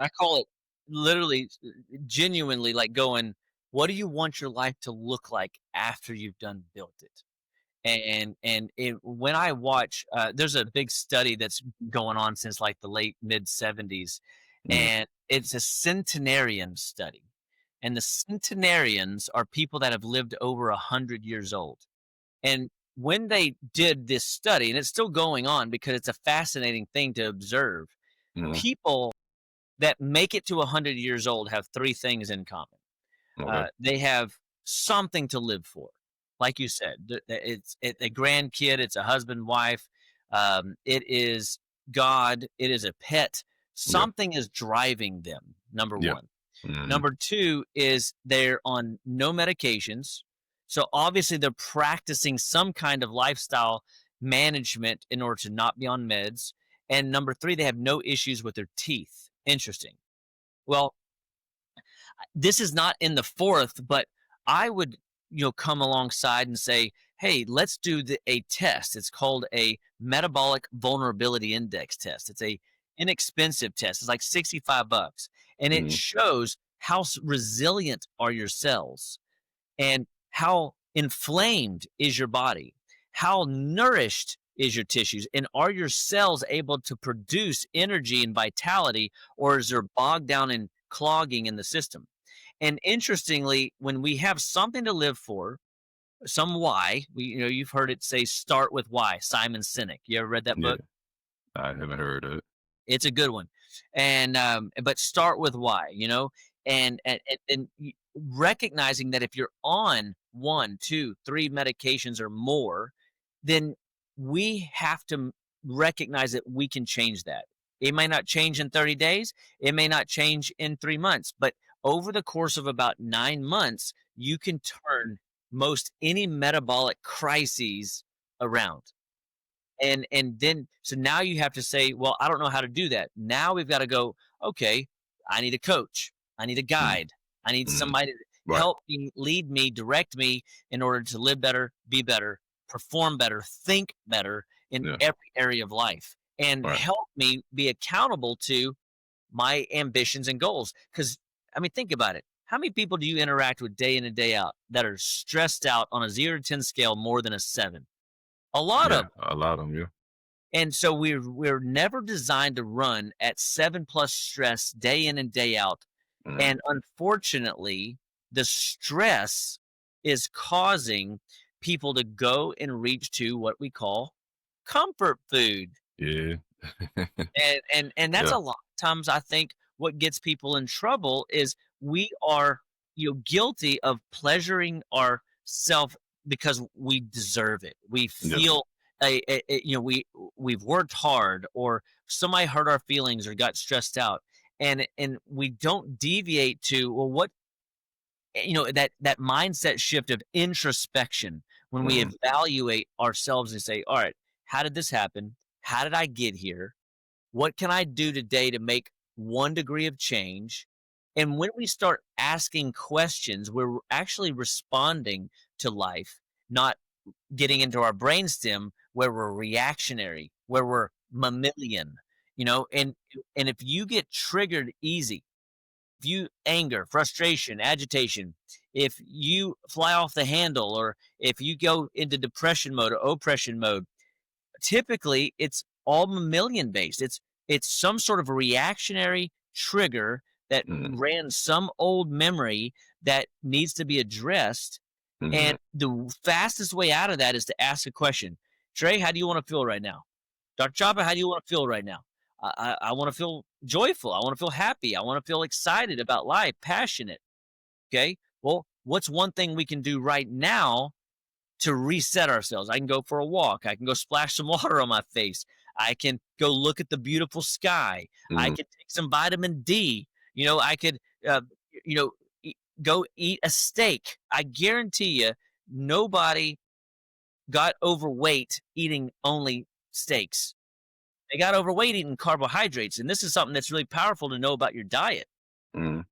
I call it literally, genuinely like going, what do you want your life to look like after you've done built it? When I watch, there's a big study that's going on since like the late mid 70s, Mm, and it's a centenarian study. And the centenarians are people that have lived over 100 years old. And when they did this study, and it's still going on because it's a fascinating thing to observe, mm, people that make it to 100 years old have three things in common. okay. They have something to live for. Like you said, it's a grandkid, it's a husband, wife, it is God, it is a pet. Yeah, Something is driving them, number yeah. one. Mhm, Number two is they're on no medications. So obviously they're practicing some kind of lifestyle management in order to not be on meds. And number three, they have no issues with their teeth. Interesting. Well, this is not in the fourth, but I would, come alongside and say, hey, let's do a test. It's called a metabolic vulnerability index test. It's a inexpensive test. It's like 65 bucks. And it mhm, shows how resilient are your cells and how inflamed is your body, how nourished is your tissues, and are your cells able to produce energy and vitality, or is there bogged down and clogging in the system? And interestingly, when we have something to live for, some why, you've heard it say, start with why, Simon Sinek. You ever read that yeah. book? I haven't heard of it. It's a good one. And but start with why, and recognizing that if you're on one, two, three medications or more, then we have to recognize that we can change that. It may not change in 30 days, it may not change in 3 months, but over the course of about 9 months, you can turn most any metabolic crises around. And then so now you have to say, well, I don't know how to do that. Now we've got to go, okay, I need a coach, I need a Mm, guide, I need mhm. somebody to Right, help me, lead me, direct me in order to live better, be better, perform better, think better in yeah, every area of life, and right. help me be accountable to my ambitions and goals. Because I mean, think about it. How many people do you interact with day in and day out that are stressed out on a 0 to 10 scale more than a 7? A lot of Yeah, them. a lot of them. Yeah. And so we're never designed to run at 7 plus stress day in and day out. Mhm, And unfortunately, the stress is causing people to go and reach to what we call comfort food. yeah. And that's Yeah, a lot of times I think what gets people in trouble is we are, guilty of pleasuring ourself because we deserve it. We yeah. feel we've worked hard, or somebody hurt our feelings or got stressed out, and we don't deviate to, well, what, that mindset shift of introspection when we Mhm, evaluate ourselves and say, all right, how did this happen? How did I get here? What can I do today to make 1 degree of change? And when we start asking questions, we're actually responding to life, not getting into our brainstem where we're reactionary, where we're mammalian, and if you get triggered easy, if you anger, frustration, agitation, if you fly off the handle, or if you go into depression mode or oppression mode, typically it's all mammalian based. It's some sort of reactionary trigger that mhm, ran some old memory that needs to be addressed. mhm. And the fastest way out of that is to ask a question. Trey, how do you want to feel right now? Dr. Chapa, how do you want to feel right now? I want to feel joyful. I want to feel happy. I want to feel excited about life, passionate. Okay. Well, what's one thing we can do right now to reset ourselves? I can go for a walk. I can go splash some water on my face. I can go look at the beautiful sky. I Mhm. can take some vitamin D. I could, uh, you know, go eat a steak. I guarantee you, nobody got overweight eating only steaks. They got overweight eating carbohydrates. And this is something that's really powerful to know about your diet. Mhm.